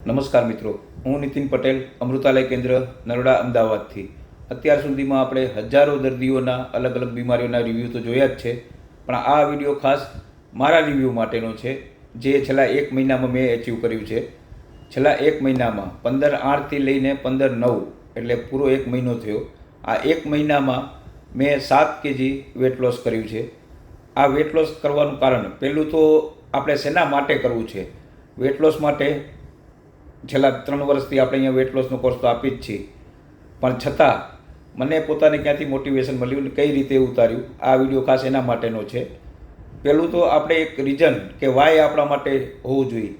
નમસ્કાર મિત્રો, હું નીતિન પટેલ, અમૃતાલય કેન્દ્ર નરોડા અમદાવાદથી. અત્યાર સુધીમાં આપણે હજારો દર્દીઓના અલગ અલગ બીમારીઓના રિવ્યૂ તો જોયા જ છે, પણ આ વિડીયો ખાસ મારા રિવ્યૂ માટેનો છે, જે છેલ્લા 1 મહિનામાં મેં એચીવ કર્યું છે. છેલ્લા 1 મહિનામાં 15/8થી લઈને 15/9 એટલે પૂરો 1 મહિનો થયો. આ 1 મહિનામાં મેં 7 kg વેટ લોસ કર્યું છે. આ વેટ લોસ કરવાનું કારણ પહેલું તો આપણે શેના માટે કરવું છે. વેટ લોસ માટે છેલ્લા 3 વર્ષથી આપણે અહીંયા વેટ લોસનો કોર્સ તો આપી જ છીએ, પણ છતાં મને પોતાને ક્યાંથી મોટિવેશન મળ્યું અને કઈ રીતે ઉતાર્યું, આ વિડીયો ખાસ એના માટેનો છે. પહેલું તો આપણે એક રીઝન કે વાય આપણા માટે હોવું જોઈએ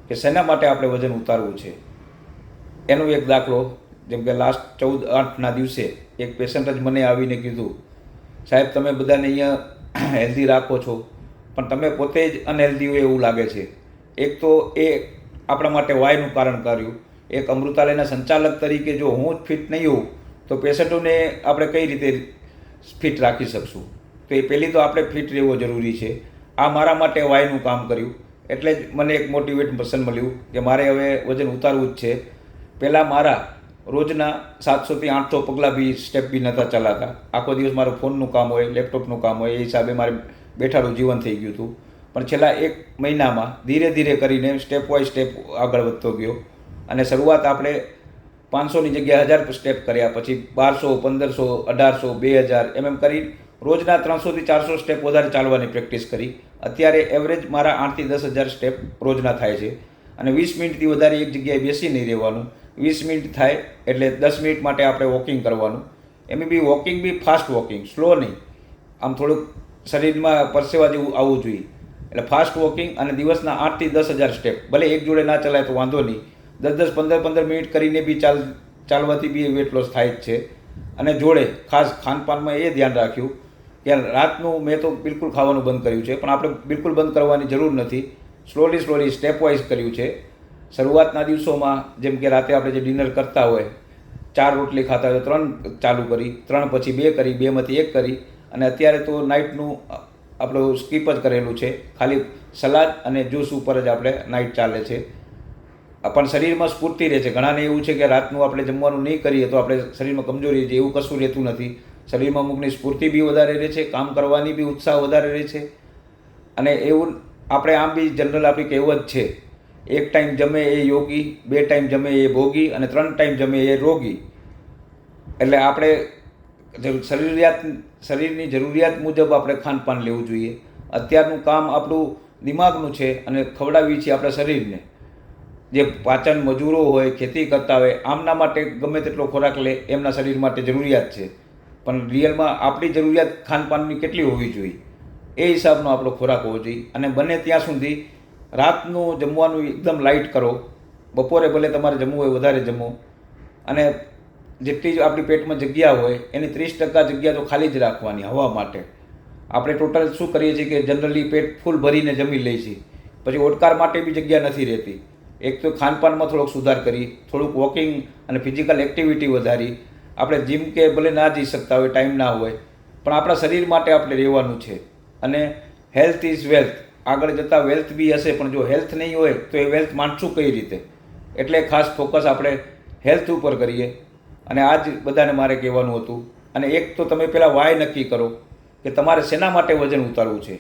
કે શેના માટે આપણે વજન ઉતારવું છે, એનો એક દાખલો. જેમ કે લાસ્ટ 14/8ના દિવસે એક પેશન્ટ જ મને આવીને કીધું, સાહેબ તમે બધાને અહીંયા હેલ્ધી રાખો છો, પણ તમે પોતે જ અનહેલ્ધી હોય એવું લાગે છે. એક તો એ આપણા માટે વાયનું કારણ કર્યું. એક અમૃતાલયના સંચાલક તરીકે જો હું જ ફિટ નહીં હોઉં તો પેશન્ટોને આપણે કઈ રીતે ફિટ રાખી શકશું. તો એ પહેલી તો આપણે ફિટ રહેવો જરૂરી છે. આ મારા માટે વાયનું કામ કર્યું, એટલે જ મને એક મોટિવેશન મળ્યું કે મારે હવે વજન ઉતારવું જ છે. પહેલાં મારા રોજના 700 થી 800 પગલાં બી સ્ટેપ બી નહોતા ચલાતા. આખો દિવસ મારું ફોનનું કામ હોય, લેપટોપનું કામ હોય, એ હિસાબે મારે બેઠાડું જીવન થઈ ગયું હતું. પણ છેલ્લા 1 મહિનામાં ધીરે ધીરે કરીને સ્ટેપ બાય સ્ટેપ આગળ વધતો ગયો અને શરૂઆત આપણે 500ની જગ્યાએ 1000 સ્ટેપ કર્યા, પછી 1200, 1500, 1800, 2000 એમ કરી રોજના 300 થી 400 સ્ટેપ વધારે ચાલવાની પ્રેક્ટિસ કરી. અત્યારે એવરેજ મારા 8 થી 10,000 સ્ટેપ રોજના થાય છે અને 20 મિનિટથી વધારે એક જગ્યાએ બેસી નહીં રહેવાનું. 20 મિનિટ થાય એટલે 10 મિનિટ માટે આપણે વોકિંગ કરવાનું. એમ બી વોકિંગ બી ફાસ્ટ વોકિંગ, સ્લો નહીં, આમ થોડુંક શરીરમાં પરસેવા જેવું આવવું જોઈએ. એટલે ફાસ્ટ વોકિંગ અને દિવસના 8 થી 10,000 સ્ટેપ, ભલે એક જોડે ના ચલાય તો વાંધો નહીં, 10-10, 15-15 મિનિટ કરીને બી ચાલવાથી બી વેટ લોસ થાય જ છે. અને જોડે ખાસ ખાનપાનમાં એ ધ્યાન રાખ્યું કે રાતનું મેં તો બિલકુલ ખાવાનું બંધ કર્યું છે, પણ આપણે બિલકુલ બંધ કરવાની જરૂર નથી. સ્લોલી સ્ટેપ વાઇઝ કર્યું છે. શરૂઆતના દિવસોમાં જેમ કે રાતે આપણે જે ડિનર કરતા હોય, 4 રોટલી ખાતા હોય તો 3 ચાલુ કરી, 3 પછી 2 કરી, 2માંથી 1 કરી, અને અત્યારે તો નાઇટનું આપણું સ્કીપ જ કરેલું છે. ખાલી સલાડ અને જ્યુસ ઉપર જ આપણે નાઇટ ચાલે છે. પણ શરીરમાં સ્ફૂર્તિ રહે છે. ઘણાને એવું છે કે રાતનું આપણે જમવાનું નહીં કરીએ તો આપણે શરીરમાં કમજોરી રહે છે. એવું કશું રહેતું નથી. શરીરમાં અમુકની સ્ફૂર્તિ બી વધારે રહે છે, કામ કરવાની બી ઉત્સાહ વધારે રહે છે. અને એવું આપણે આમ બી જનરલ આપણી કહેવત છે, 1 ટાઈમ જમે એ યોગી, 2 ટાઈમ જમે એ ભોગી અને 3 ટાઈમ જમે એ રોગી. એટલે આપણે શરીરની જરૂરિયાત મુજબ આપણે ખાનપાન લેવું જોઈએ. અત્યારનું કામ આપણું દિમાગનું છે અને ખવડાવીએ છીએ આપણા શરીરને. જે પાચન મજૂરો હોય, ખેતી કરતા હોય, આમના માટે ગમે તેટલો ખોરાક લે, એમના શરીર માટે જરૂરિયાત છે. પણ રિયલમાં આપણી જરૂરિયાત ખાનપાનની કેટલી હોવી જોઈએ, એ હિસાબનો આપણો ખોરાક હોવો જોઈએ. અને બને ત્યાં સુધી રાતનું જમવાનું એકદમ લાઇટ કરો. બપોરે ભલે તમારે જમવું હોય વધારે જમો, અને જેટલી જ આપણી પેટમાં જગ્યા હોય એની 30% જગ્યા તો ખાલી જ રાખવાની હવા માટે. આપણે ટોટલ શું કરીએ છીએ કે જનરલી પેટ ફૂલ ભરીને જમી લઈએ છીએ, પછી ઓડકાર માટે બી જગ્યા નથી રહેતી. એક તો ખાનપાનમાં થોડોક સુધાર કરી, થોડુંક વોકિંગ અને ફિઝિકલ એક્ટિવિટી વધારી. આપણે જીમ કે ભલે ના જઈ શકતા હોય, ટાઈમ ના હોય, પણ આપણા શરીર માટે આપણે રહેવાનું છે. અને હેલ્થ ઇઝ વેલ્થ. આગળ જતાં વેલ્થ બી હશે, પણ જો હેલ્થ નહીં હોય તો એ વેલ્થ માણશું કઈ રીતે. એટલે ખાસ ફોકસ આપણે હેલ્થ ઉપર કરીએ. અને આ જ બધાને મારે કહેવાનું હતું. અને એક તો તમે પહેલાં વાય નક્કી કરો કે તમારે શેના માટે વજન ઉતારવું છે.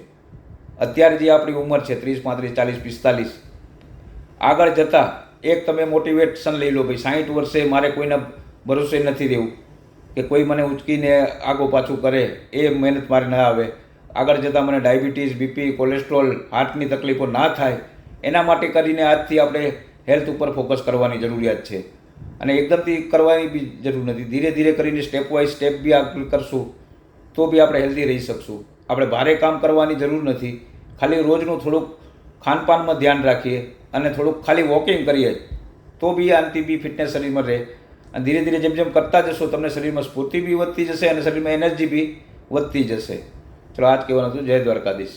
અત્યારે જે આપણી ઉંમર છે 30, 35, 40, 45, આગળ જતાં એક તમે મોટિવેશન લઈ લો, ભાઈ 60 વર્ષે મારે કોઈના ભરોસે નથી રહેવું કે કોઈ મને ઉચકીને આગો પાછું કરે, એ મહેનત મારે ના આવે. આગળ જતાં મને ડાયાબિટીસ, બીપી, કોલેસ્ટ્રોલ, હાર્ટની તકલીફો ના થાય, એના માટે કરીને આજથી આપણે હેલ્થ ઉપર ફોકસ કરવાની જરૂરિયાત છે. અને એકદમથી કરવાની બી જરૂર નથી. ધીરે ધીરે કરીને સ્ટેપ વાઇઝ સ્ટેપ બી આગળ કરશું તો બી આપણે હેલ્ધી રહી શકશું. આપણે ભારે કામ કરવાની જરૂર નથી. ખાલી રોજનું થોડુંક ખાનપાનમાં ધ્યાન રાખીએ અને થોડુંક ખાલી વોકિંગ કરીએ તો બી આનાથી બી ફિટનેસ શરીરમાં રહે. અને ધીરે ધીરે જેમ જેમ કરતા જશો તમને શરીરમાં સ્ફૂર્તિ બી વધતી જશે અને શરીરમાં એનર્જી બી વધતી જશે. ચલો, આજ કહેવાનું હતું. જય દ્વારકાધીશ.